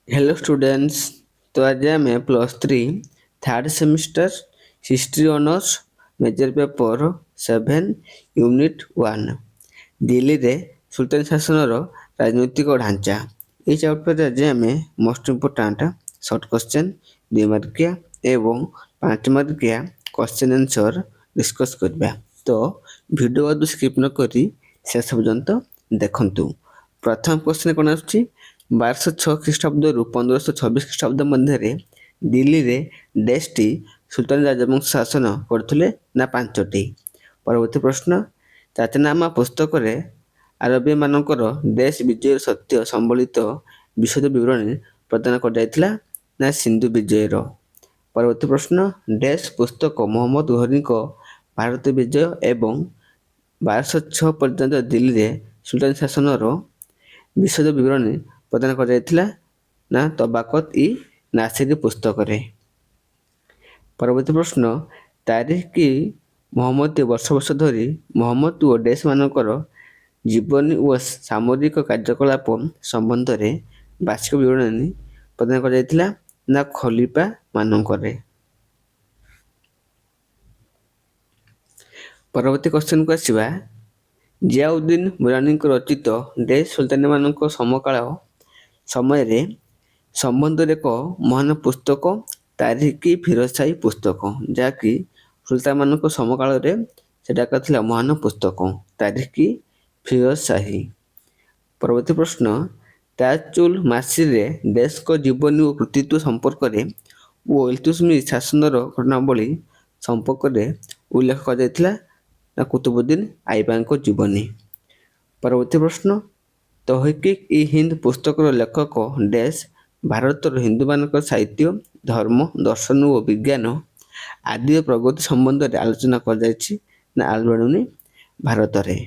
Hello students. तो आज आम +3 third semester history honours major paper 7 unit 1 Delhi रे सुल्तान शासन राजनैतिक ढांचा ये चैप्टर आज आम मोस्ट इम्पोर्टाट शॉर्ट क्वेश्चन 2 मार्किया एवं 5 मार्किया क्वेश्चन आंसर डिस्कस करबा। तो वीडियो को स्किप न करी शेष पर्यंत देखंतु। प्रथम क्वेश्चन कोन आछी 1206 ଖ୍ରୀଷ୍ଟାବ୍ଦରୁ 1526 ଖ୍ରୀଷ୍ଟାବ୍ଦ ମଧ୍ୟରେ ଦିଲ୍ଲୀରେ ଡେସ୍ଟି ସୁଲତାନ ରାଜବଂଶ ଶାସନ କରୁଥିଲେ ନା 5ଟି। ପରବର୍ତ୍ତୀ ପ୍ରଶ୍ନ ଚାଚନାମା ପୁସ୍ତକରେ ଆରବୀମାନଙ୍କର ଡେସ୍ ବିଜୟର ସତ୍ୟ ସମ୍ବଳିତ ବିଶଦ ବିବରଣୀ ପ୍ରଦାନ କରାଯାଇଥିଲା ନା ସିନ୍ଧୁ ବିଜୟର। ପରବର୍ତ୍ତୀ ପ୍ରଶ୍ନ ଡେସ୍ ପୁସ୍ତକ ମହମ୍ମଦ ଘୋରୀଙ୍କ ଭାରତ ବିଜୟ ଏବଂ 1206 ପର୍ଯ୍ୟନ୍ତ ଦିଲ୍ଲୀରେ ସୁଲତାନ ଶାସନର ବିଶଦ ବିବରଣୀ ପ୍ରଦାନ କରାଯାଇଥିଲା ନା ତବାକତ ଇ ନାସିରୀ ପୁସ୍ତକରେ। ପରବର୍ତ୍ତୀ ପ୍ରଶ୍ନ ତାରିଖି ମହମ୍ମଦୀୟ ବର୍ଷ ବର୍ଷ ଧରି ମହମ୍ମଦ ଓ ଡେସ୍ ମାନଙ୍କର ଜୀବନୀ ଓ ସାମରିକ କାର୍ଯ୍ୟକଳାପ ସମ୍ବନ୍ଧରେ ବାର୍ଷିକ ବିବରଣୀ ପ୍ରଦାନ କରାଯାଇଥିଲା ନା ଖଲିଫା ମାନଙ୍କରେ। ପରବର୍ତ୍ତୀ କ୍ୱେଶ୍ଚନକୁ ଆସିବା ଜିୟାଉଦ୍ଦିନ ମୁରାନୀଙ୍କ ରଚିତ ଡେସ୍ ସୁଲତାନମାନଙ୍କ ସମକାଳ ସମୟରେ ସମ୍ବନ୍ଧରେ ଏକ ମହାନ ପୁସ୍ତକ ତାରିଖି ଫିରୋଜ ଶାହୀ ପୁସ୍ତକ, ଯାହାକି ସୁଲତାନମାନଙ୍କ ସମକାଳରେ ସେଟା ଥିଲା ମହାନ ପୁସ୍ତକ ତାରିଖି ଫିରୋଜ ଶାହୀ। ପରବର୍ତ୍ତୀ ପ୍ରଶ୍ନ ତାଜୁଲ ମାସିରରେ ଡେସ୍ଙ୍କ ଜୀବନୀ ଓ କୃତିତ୍ୱ ସମ୍ପର୍କରେ ଓ ଇଲତୁତ୍ମିଶ ଶାସନର ଘଟଣାବଳୀ ସମ୍ପର୍କରେ ଉଲ୍ଲେଖ କରାଯାଇଥିଲା ନା କୁତୁବୁଦ୍ଦିନ ଆଇବାଙ୍କ ଜୀବନୀ। ପରବର୍ତ୍ତୀ ପ୍ରଶ୍ନ ତହକିକ ଇ ହିନ୍ଦ ପୁସ୍ତକର ଲେଖକ ଡେସ୍ ଭାରତର ହିନ୍ଦୁମାନଙ୍କର ସାହିତ୍ୟ, ଧର୍ମ, ଦର୍ଶନ ଓ ବିଜ୍ଞାନ ଆଦିର ପ୍ରଗତି ସମ୍ବନ୍ଧରେ ଆଲୋଚନା କରାଯାଇଛି ନା ଆଲବର୍ଣୀ ଭାରତରେ।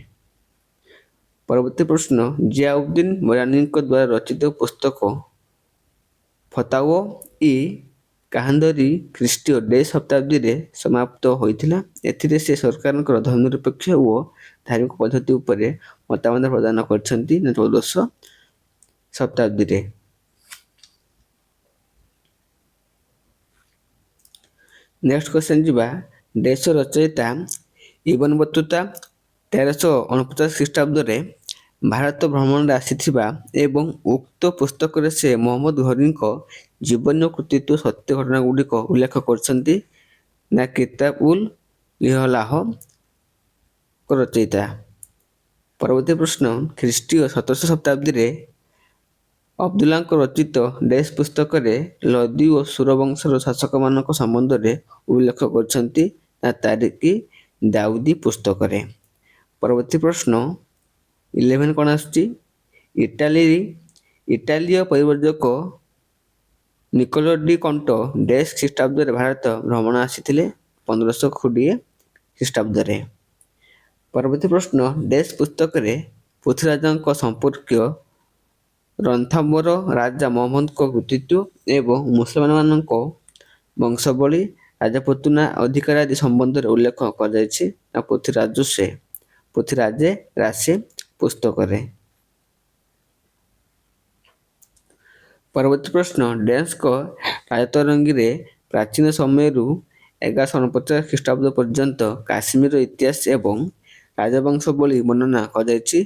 ପରବର୍ତ୍ତୀ ପ୍ରଶ୍ନ ଜିୟାଉଦ୍ଦିନ ମୁରାନୀଙ୍କ ଦ୍ୱାରା ରଚିତ ପୁସ୍ତକ ଫତାୱ ଇ କାହାନ୍ଦରୀ ଖ୍ରୀଷ୍ଟୀୟ ଡେସ୍ ଶତାବ୍ଦୀରେ ସମାପ୍ତ ହୋଇଥିଲା। ଏଥିରେ ସେ ସରକାରଙ୍କର ଧର୍ମନିରପେକ୍ଷ ଓ ଧାର୍ମିକ ପଦ୍ଧତି ଉପରେ ମତାମତ ପ୍ରଦାନ କରିଛନ୍ତି ନା 1400 ଶତାବ୍ଦୀରେ। ନେକ୍ସଟ କ୍ୱେଶ୍ଚନ ଯିବା ଡେସ୍ ରଚୟିତା ଇବନ ବତୁତା 1349 ଖ୍ରୀଷ୍ଟାବ୍ଦରେ ଭାରତ ଭ୍ରମଣରେ ଆସିଥିବା ଏବଂ ଉକ୍ତ ପୁସ୍ତକରେ ସେ ମହମ୍ମଦ ଘୋରୀଙ୍କ ଜୀବନୀ ଓ କୃତିତ୍ୱ ସତ୍ୟ ଘଟଣା ଗୁଡ଼ିକ ଉଲ୍ଲେଖ କରିଛନ୍ତି ନା କିତାବ ଉଲ ଇହଲାହ ରଚୟିତା। ପରବର୍ତ୍ତୀ ପ୍ରଶ୍ନ ଖ୍ରୀଷ୍ଟୀୟ 1700 ଶତାବ୍ଦୀରେ ଅବଦୁଲ୍ଲାଙ୍କ ରଚିତ ଡେସ୍ ପୁସ୍ତକରେ ଲୋଦୀ ଓ ସୁର ବଂଶର ଶାସକମାନଙ୍କ ସମ୍ବନ୍ଧରେ ଉଲ୍ଲେଖ କରିଛନ୍ତି ନା ତାରିଖି ଦାଉଦୀ ପୁସ୍ତକରେ। ପରବର୍ତ୍ତୀ ପ୍ରଶ୍ନ 11 କ'ଣ ଆସୁଛି ଇଟାଲୀୟ ପରିବ୍ରାଜକ ନିକୋଲୋ ଡି କଣ୍ଟୋ ଡେସ୍ ଖ୍ରୀଷ୍ଟାବ୍ଦରେ ଭାରତ ଭ୍ରମଣ ଆସିଥିଲେ 1520 ଖ୍ରୀଷ୍ଟାବ୍ଦରେ। ପରବର୍ତ୍ତୀ ପ୍ରଶ୍ନ ଡେସ୍ ପୁସ୍ତକରେ ପୃଥ୍ୱୀରାଜଙ୍କ ସମ୍ପର୍କୀୟ ରନ୍ଥାମ୍ବୋର ରାଜା ମହମ୍ମଦଙ୍କ କୃତିତ୍ୱ ଏବଂ ମୁସଲମାନମାନଙ୍କ ବଂଶାବଳୀ, ରାଜପୁତନା ଅଧିକାର ଆଦି ସମ୍ବନ୍ଧରେ ଉଲ୍ଲେଖ କରାଯାଇଛି ନା ପୃଥ୍ୱୀରାଜେ ରାସେ ପୁସ୍ତକରେ। ପରବର୍ତ୍ତୀ ପ୍ରଶ୍ନ ଡେସ୍ଙ୍କ ରାଜତରଙ୍ଗୀରେ ପ୍ରାଚୀନ ସମୟରୁ 1149 ଖ୍ରୀଷ୍ଟାବ୍ଦ ପର୍ଯ୍ୟନ୍ତ କାଶ୍ମୀରର ଇତିହାସ ଏବଂ ରାଜବଂଶାବଳୀ ବର୍ଣ୍ଣନା କରାଯାଇଛି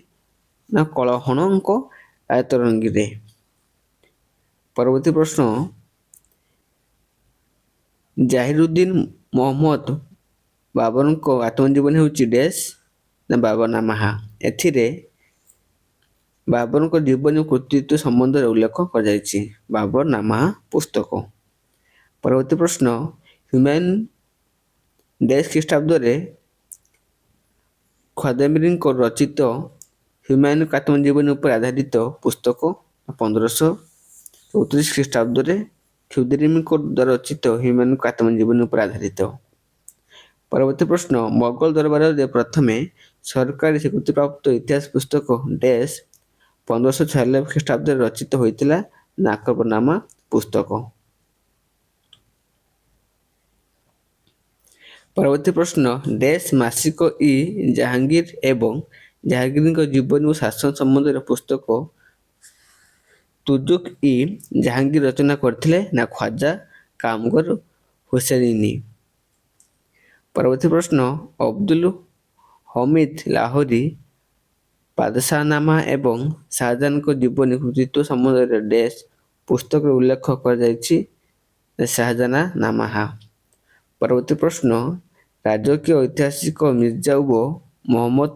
ନା କଳହଣଙ୍କ ରାଜତରଙ୍ଗୀରେ। ପରବର୍ତ୍ତୀ ପ୍ରଶ୍ନ ଜାହିରୁଦ୍ଦିନ ମହମ୍ମଦ ବାବରଙ୍କ ଆତ୍ମଜୀବନୀ ହେଉଛି ଡେସ୍ ନା ବାବରନାମା। ଏଥିରେ ବାବରଙ୍କ ଜୀବନୀ ଓ କୃତିତ୍ୱ ସମ୍ବନ୍ଧରେ ଉଲ୍ଲେଖ କରାଯାଇଛି ବାବରନାମା ପୁସ୍ତକ। ପରବର୍ତ୍ତୀ ପ୍ରଶ୍ନ ହୁମାୟୁନ ଡେସ୍ ଖ୍ରୀଷ୍ଟାବ୍ଦରେ ଖ୍ୱାଜାମିରୀଙ୍କ ରଚିତ ହୁମାୟୁନଙ୍କ ଆତ୍ମଜୀବନୀ ଉପରେ ଆଧାରିତ ପୁସ୍ତକ 1534 ଖ୍ରୀଷ୍ଟାବ୍ଦରେ ଖ୍ୱାଜାମିରୀଙ୍କ ଦ୍ୱାରା ରଚିତ ହୁମାୟୁନଙ୍କ ଆତ୍ମଜୀବନୀ ଉପରେ ଆଧାରିତ। ପରବର୍ତ୍ତୀ ପ୍ରଶ୍ନ ମୋଗଲ ଦରବାରରେ ପ୍ରଥମେ ସରକାରୀ ସ୍ୱୀକୃତିପ୍ରାପ୍ତ ଇତିହାସ ପୁସ୍ତକ ଡେସ୍ 1596 ଖ୍ରୀଷ୍ଟାବ୍ଦରେ ରଚିତ ହୋଇଥିଲା ନା ଆକବରନାମା ପୁସ୍ତକ। ପରବର୍ତ୍ତୀ ପ୍ରଶ୍ନ ଡେସ୍ ମାସିକ ଇ ଜାହାଙ୍ଗୀର ଏବଂ ଜାହାଙ୍ଗୀରଙ୍କ ଜୀବନୀ ଓ ଶାସନ ସମ୍ବନ୍ଧରେ ପୁସ୍ତକ ତୁଜୁକ୍ ଇ ଜାହାଙ୍ଗୀର ରଚନା କରିଥିଲେ ନା ଖ୍ୱାଜା କାମଗର ହୁସେନି। ପରବର୍ତ୍ତୀ ପ୍ରଶ୍ନ ଅବଦୁଲ ହମିଦ ଲାହୋରୀ ବାଦଶାହନାମା ଏବଂ ଶାହଜାହାନଙ୍କ ଜୀବନୀ କୃତିତ୍ୱ ସମ୍ବନ୍ଧରେ ଡେସ୍ ପୁସ୍ତକରେ ଉଲ୍ଲେଖ କରାଯାଇଛି ଶାହଜାହାନାମା। ପରବର୍ତ୍ତୀ ପ୍ରଶ୍ନ ରାଜକୀୟ ଐତିହାସିକ ମିର୍ଜା ଓ ମହମ୍ମଦ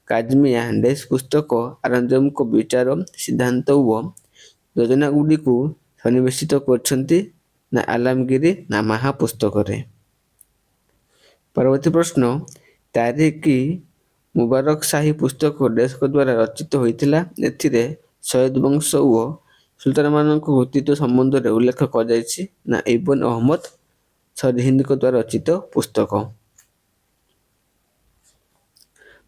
କାଜମିଆ ଡେସ୍ ପୁସ୍ତକ ଆରଞ୍ଜମଙ୍କ ବିଚାର ସିଦ୍ଧାନ୍ତ ଓ ଯୋଜନାଗୁଡ଼ିକୁ ସନ୍ନିବେଶିତ କରିଛନ୍ତି ନା ଆଲମଗୀର ନାମାହା ପୁସ୍ତକରେ। ପରବର୍ତ୍ତୀ ପ୍ରଶ୍ନ ତାରିଖ ମୁବାରକ ଶାହୀ ପୁସ୍ତକ ଡେସ୍ଙ୍କ ଦ୍ୱାରା ରଚିତ ହୋଇଥିଲା। ଏଥିରେ ସୟଦ ବଂଶ ଓ ସୁଲତାନମାନଙ୍କ କୃତିତ୍ୱ ସମ୍ବନ୍ଧରେ ଉଲ୍ଲେଖ କରାଯାଇଛି ନା ଇବନ ଅହମଦ ସରହିନ୍ଦଙ୍କ ଦ୍ୱାରା ରଚିତ ପୁସ୍ତକ।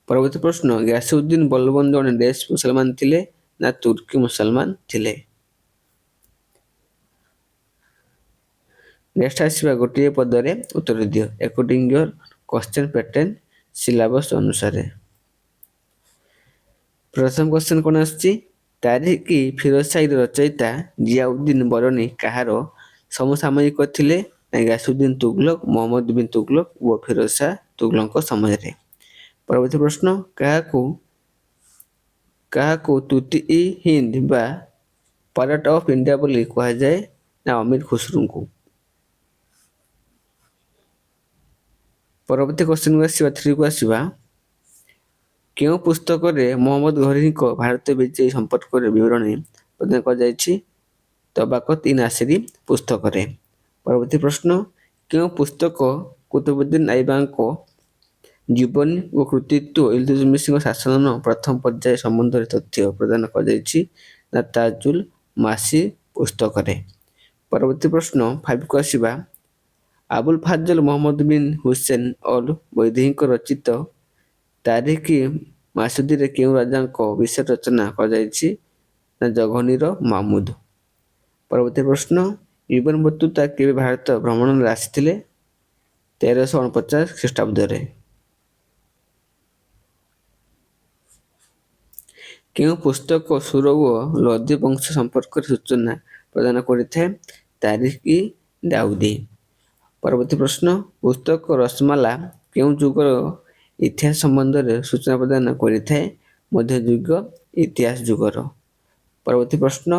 ପରବର୍ତ୍ତୀ ପ୍ରଶ୍ନ ଗିୟାସୁଦ୍ଦିନ ବଲବନ ଜଣେ ଡେସ୍ ମୁସଲମାନ ଥିଲେ ନା ତୁର୍କୀ ମୁସଲମାନ ଥିଲେ। ନେକ୍ସଟ ଆସିବା ଗୋଟିଏ ପଦରେ ଉତ୍ତର ଦିଅ according your question pattern syllabus ଅନୁସାରେ। ପ୍ରଥମ କ୍ୱେଶ୍ଚନ କ'ଣ ଆସୁଛି ତାରିଖ ଫିରୋଜ ଶାହୀର ରଚୟିତା ଜିୟାଉଦ୍ଦିନ ବରନୀ କାହାର ସମସାମୟିକ ଥିଲେ ନା ଗିୟାସୁଦ୍ଦିନ ତୁଗଲକ ମହମ୍ମଦ ବିନ ତୁଗଲକ ଓ ଫିରୋଜ ଶାହ ତୁଗଲକଙ୍କ ସମୟରେ। ପରବର୍ତ୍ତୀ ପ୍ରଶ୍ନ କାହାକୁ ତୁତି ହିନ୍ଦ ବା ପାର୍ଟ ଅଫ ଇଣ୍ଡିଆ ବୋଲି କୁହାଯାଏ ନା ଅମୀର ଖୁସରୁଙ୍କୁ। ପରବର୍ତ୍ତୀ କ୍ୱେଶ୍ଚନକୁ ଆସିବା 3 କୁ ଆସିବା କେଉଁ ପୁସ୍ତକରେ ମହମ୍ମଦ ଘୋରୀଙ୍କ ଭାରତୀୟ ବିଜୟ ସମ୍ପର୍କରେ ବିବରଣୀ ପ୍ରଦାନ କରାଯାଇଛି ତବାକତ ଇ ନାସିରୀ ପୁସ୍ତକରେ। ପରବର୍ତ୍ତୀ ପ୍ରଶ୍ନ କେଉଁ ପୁସ୍ତକ କୁତୁବୁଦ୍ଦିନ ଆଇବକଙ୍କ ଜୀବନୀ ଓ କୃତିତ୍ୱ ଇଲତୁତମିଶଙ୍କ ଶାସନର ପ୍ରଥମ ପର୍ଯ୍ୟାୟ ସମ୍ବନ୍ଧରେ ତଥ୍ୟ ପ୍ରଦାନ କରାଯାଇଛି ନା ତାଜୁଲ ମାସିର ପୁସ୍ତକରେ। ପରବର୍ତ୍ତୀ ପ୍ରଶ୍ନ 5 କୁ ଆସିବା ଆବୁଲ ଫାଜଲ ମହମ୍ମଦ ବିନ ହୁସେନ ଅଲ ବୈଦୀଙ୍କ ରଚିତ ତାରିଖ ମାସୁଦୀରେ କେଉଁ ରାଜାଙ୍କ ବିଷୟରେ ରଚନା କରାଯାଇଛି ନା ଜଘନୀର ମାମୁଦ। ପରବର୍ତ୍ତୀ ପ୍ରଶ୍ନ ଇବନ ବତୁତା କେବେ ଭାରତ ଭ୍ରମଣରେ ଆସିଥିଲେ 1349 ଖ୍ରୀଷ୍ଟାବ୍ଦରେ। କେଉଁ ପୁସ୍ତକ ସୁର ଓ ଲୋଦୀ ବଂଶ ସମ୍ପର୍କରେ ସୂଚନା ପ୍ରଦାନ କରିଥାଏ ତାରିଖ ଇ ଦାଉଦୀ। ପରବର୍ତ୍ତୀ ପ୍ରଶ୍ନ ପୁସ୍ତକ ରସମାଲା କେଉଁ ଯୁଗର ଇତିହାସ ସମ୍ବନ୍ଧରେ ସୂଚନା ପ୍ରଦାନ କରିଥାଏ ମଧ୍ୟଯୁଗୀୟ ଇତିହାସ ଯୁଗର। ପରବର୍ତ୍ତୀ ପ୍ରଶ୍ନ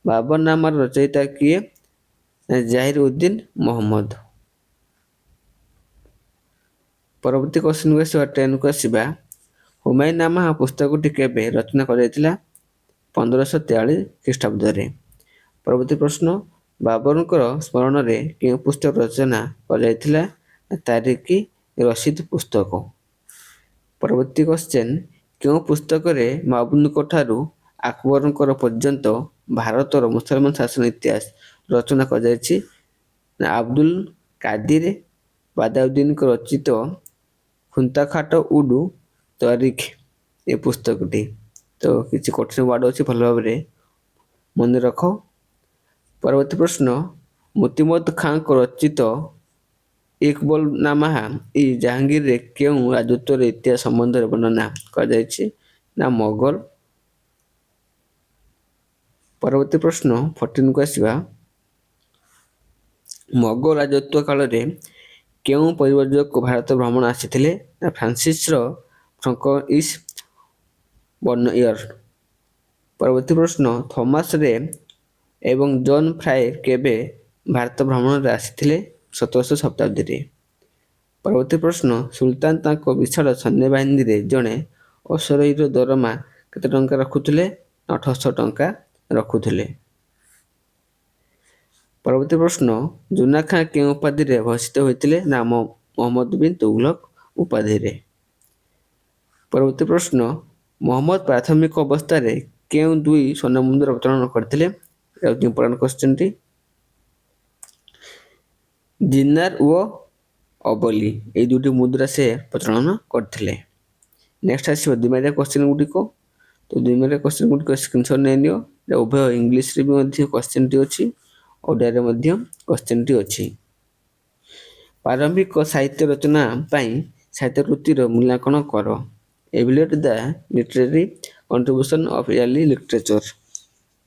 ବାବରନାମାର ରଚୟିତା କିଏ ନା ଜାହିର ଉଦ୍ଦିନ ମହମ୍ମଦ। ପରବର୍ତ୍ତୀ କ୍ୱେଶ୍ଚନକୁ ଆସିବା 10 କୁ ଆସିବା ହୁମାୟୁନାମା ପୁସ୍ତକଟି କେବେ ରଚନା କରାଯାଇଥିଲା 1543 ଖ୍ରୀଷ୍ଟାବ୍ଦରେ। ପରବର୍ତ୍ତୀ ପ୍ରଶ୍ନ ବାବରଙ୍କର ସ୍ମରଣରେ କେଉଁ ପୁସ୍ତକ ରଚନା କରାଯାଇଥିଲା ତାରିଖ ରସିଦ ପୁସ୍ତକ। ପରବର୍ତ୍ତୀ କ୍ୱେଶ୍ଚନ କେଉଁ ପୁସ୍ତକରେ ମାମୁଦଙ୍କ ଠାରୁ ଆକବରଙ୍କର ପର୍ଯ୍ୟନ୍ତ ଭାରତର ମୁସଲମାନ ଶାସନ ଇତିହାସ ରଚନା କରାଯାଇଛି ନା ଆବ୍ଦୁଲ କାଦିର ବାଦାଉଦ୍ଦିନଙ୍କ ରଚିତ ଖୁନ୍ତାଖାଟ ଉଡୁ ତରିଖ ଏ ପୁସ୍ତକଟି। ତ କିଛି କଠିନ ୱାର୍ଡ ଅଛି ଭଲ ଭାବରେ ମନେ ରଖ। ପରବର୍ତ୍ତୀ ପ୍ରଶ୍ନ ମୋତିମଦ ଖାଁଙ୍କ ରଚିତ ଇକବଲନାମା ଇ ଜାହାଙ୍ଗୀରରେ କେଉଁ ରାଜତ୍ୱର ଇତିହାସ ସମ୍ବନ୍ଧରେ ବର୍ଣ୍ଣନା କରାଯାଇଛି ନା ମୋଗଲ। ପରବର୍ତ୍ତୀ ପ୍ରଶ୍ନ 14 କୁ ଆସିବା ମୋଗଲ ରାଜତ୍ୱ କାଳରେ କେଉଁ ପରିବ୍ରାଜକ ଭାରତ ଭ୍ରମଣ ଆସିଥିଲେ ନା ଫ୍ରାନ୍ସିସର ଫ୍ରାଙ୍କଇସ ବର୍ନଇୟର। ପରବର୍ତ୍ତୀ ପ୍ରଶ୍ନ ଥମାସ ରେ ଏବଂ ଜନ ଫ୍ରାଏ କେବେ ଭାରତ ଭ୍ରମଣରେ ଆସିଥିଲେ 17ଶ ଶତାବ୍ଦୀରେ। ପରବର୍ତ୍ତୀ ପ୍ରଶ୍ନ ସୁଲତାନ ତାଙ୍କ ବିଶାଳ ସୈନ୍ୟବାହିନୀରେ ଜଣେ ଅଶ୍ୱାରୋହୀର ଦରମା କେତେ ଟଙ୍କା ରଖୁଥିଲେ 1800 ଟଙ୍କା ରଖୁଥିଲେ। ପରବର୍ତ୍ତୀ ପ୍ରଶ୍ନ ଜୁନା ଖାଁ କେଉଁ ଉପାଧିରେ ଭୂଷିତ ହୋଇଥିଲେ ନା ମହମ୍ମଦ ବିନ ତୁଗଲକ ଉପାଧିରେ। ପରବର୍ତ୍ତୀ ପ୍ରଶ୍ନ ମହମ୍ମଦ ପ୍ରାଥମିକ ଅବସ୍ଥାରେ କେଉଁ 2 ସ୍ୱର୍ଣ୍ଣ ମୁଦ୍ରା ଅବତରଣ କରିଥିଲେ ଇମ୍ପୋର୍ଟାଣ୍ଟ କ୍ୱେଶ୍ଚନଟି ଦିନାର ଓ ଅବଲି ଏହି 2ଟି ମୁଦ୍ରା ସେ ପ୍ରଚଳନ କରିଥିଲେ। ନେକ୍ସଟ ଆସିବ ଦ୍ୱିମାରିଆ କ୍ୱେଶ୍ଚନ ଗୁଡ଼ିକ। ତ ଦ୍ୱିମାରିଆ କ୍ୱେଶ୍ଚନ ଗୁଡ଼ିକ ସ୍କ୍ରିନଶଟ ନେଇନିଅ ଉଭୟ ଇଂଲିଶରେ ବି ମଧ୍ୟ କ୍ୱେଶ୍ଚନଟି ଅଛି ଓଡ଼ିଆରେ ମଧ୍ୟ କ୍ୱେଶ୍ଚନଟି ଅଛି। ପ୍ରାରମ୍ଭିକ ସାହିତ୍ୟ ରଚନା ପାଇଁ ସାହିତ୍ୟ କୃତିର ମୂଲ୍ୟାଙ୍କନ କର। ଏଭାଲୁଏଟ ଦ literary contribution of early literature.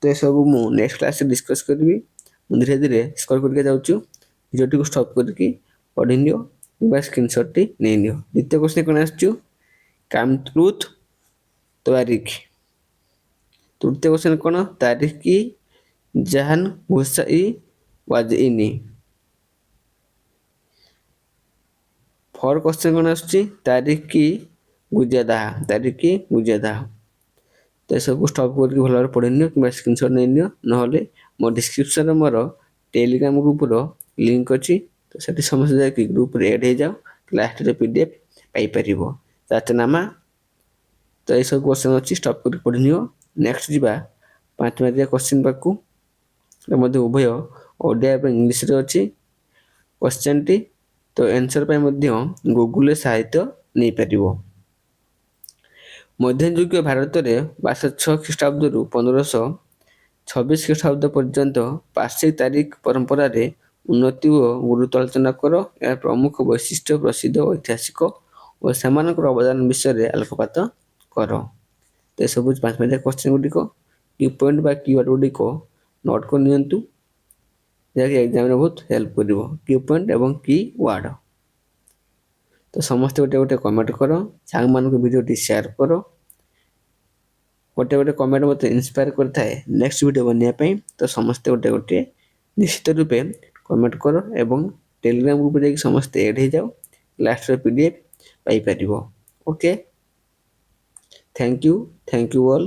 ତ ଏସବୁ ମୁଁ ନେକ୍ସଟ କ୍ଲାସରେ ଡିସ୍କସ୍ କରିବି। ମୁଁ ଧୀରେ ଧୀରେ ସ୍କୋର କରିକି ଯାଉଛୁ। ଭିଡ଼ିଓଟିକୁ ଷ୍ଟପ୍ କରିକି ପଢ଼ିନିଅ କିମ୍ବା ସ୍କ୍ରିନସଟ୍ଟି ନେଇନିଅ। ଦ୍ୱିତୀୟ କ୍ୱେଶ୍ଚନ୍ କ'ଣ ଆସୁଛୁ? କାମରୁଥ ତାରିଖ। ତୃତୀୟ କ୍ୱେଶ୍ଚନ୍ କ'ଣ? ତାରିଖ କି ଜାହାନ ଘୁସାଇ ୱାଜଇନି। ଫୋର୍ କ୍ୱେଶ୍ଚନ୍ କ'ଣ ଆସୁଛି? ତାରିଖ କି ଗୁଜାଦାହ। ତାରିଖ କି ଗୁଜାଦାହ। ତ ଏସବୁ ଷ୍ଟପ୍ କରିକି ଭଲ ଭାବରେ ପଢ଼ିନିଅ କିମ୍ବା ସ୍କ୍ରିନସଟ୍ ନେଇନିଅ। ନହେଲେ ମୋ ଡିସ୍କ୍ରିପ୍ସନରେ ମୋର ଟେଲିଗ୍ରାମ ଗ୍ରୁପର ଲିଙ୍କ ଅଛି। ତ ସେଠି ସମସ୍ତେ ଯାଇକି ଗ୍ରୁପରେ ଆଡ଼୍ ହେଇଯାଅ। ଲାଷ୍ଟରେ PDF ପାଇପାରିବ। ରାଚନାମା। ତ ଏସବୁ କ୍ୱେଶ୍ଚନ୍ ଅଛି, ଷ୍ଟପ୍ କରିକି ପଢ଼ିନିଅ। ନେକ୍ସଟ ଯିବା 5 ମାର୍କିଆ କ୍ୱେଶ୍ଚନ୍ ପାଖକୁ। ମଧ୍ୟ ଉଭୟ ଓଡ଼ିଆ ଏବଂ ଇଂଲିଶରେ ଅଛି କ୍ୱେଶ୍ଚନ୍ଟି। ତ ଆନ୍ସର ପାଇଁ ମଧ୍ୟ ଗୁଗୁଲରେ ସାହାଯ୍ୟ ନେଇପାରିବ। ମଧ୍ୟଯୁଗୀୟ ଭାରତରେ 1206 ଖ୍ରୀଷ୍ଟାବ୍ଦରୁ 1526 ଖ୍ରୀଷ୍ଟାବ୍ଦ ପର୍ଯ୍ୟନ୍ତ ପାର୍ସି ତାରିଖ ପରମ୍ପରାରେ ଉନ୍ନତି ଓ ଗୁରୁତ୍ୱ ଆଲୋଚନା କର। ଏହାର ପ୍ରମୁଖ ବୈଶିଷ୍ଟ୍ୟ, ପ୍ରସିଦ୍ଧ ଐତିହାସିକ ଓ ସେମାନଙ୍କର ଅବଦାନ ବିଷୟରେ ଆଲୋକପାତ କର। ତ ଏସବୁ 5 ମାର୍କିଆ କ୍ୱେଶ୍ଚନ୍ ଗୁଡ଼ିକ କି ପଏଣ୍ଟ ବା କିୱାର୍ଡ ଗୁଡ଼ିକ ନୋଟ୍ କରି ନିଅନ୍ତୁ, ଯାହାକି ଏକ୍ଜାମରେ ବହୁତ ହେଲ୍ପ କରିବ। କି ପଏଣ୍ଟ ଏବଂ କି ୱାର୍ଡ। ତ ସମସ୍ତେ ଗୋଟେ ଗୋଟେ କମେଣ୍ଟ କର, ସାଙ୍ଗମାନଙ୍କୁ ଭିଡ଼ିଓଟି ସେୟାର କର। ଗୋଟେ କମେଣ୍ଟ ମୋତେ ଇନ୍ସପାୟାର କରିଥାଏ ନେକ୍ସଟ ଭିଡ଼ିଓ ବନେଇବା ପାଇଁ। ତ ସମସ୍ତେ ଗୋଟେ ନିଶ୍ଚିତ ରୂପେ କମେଣ୍ଟ କର ଏବଂ ଟେଲିଗ୍ରାମ ଗ୍ରୁପରେ ଯାଇକି ସମସ୍ତେ ଆଡ଼୍ ହେଇଯାଅ। ଲାଷ୍ଟରେ PDF ପାଇପାରିବ। Okay, thank you all.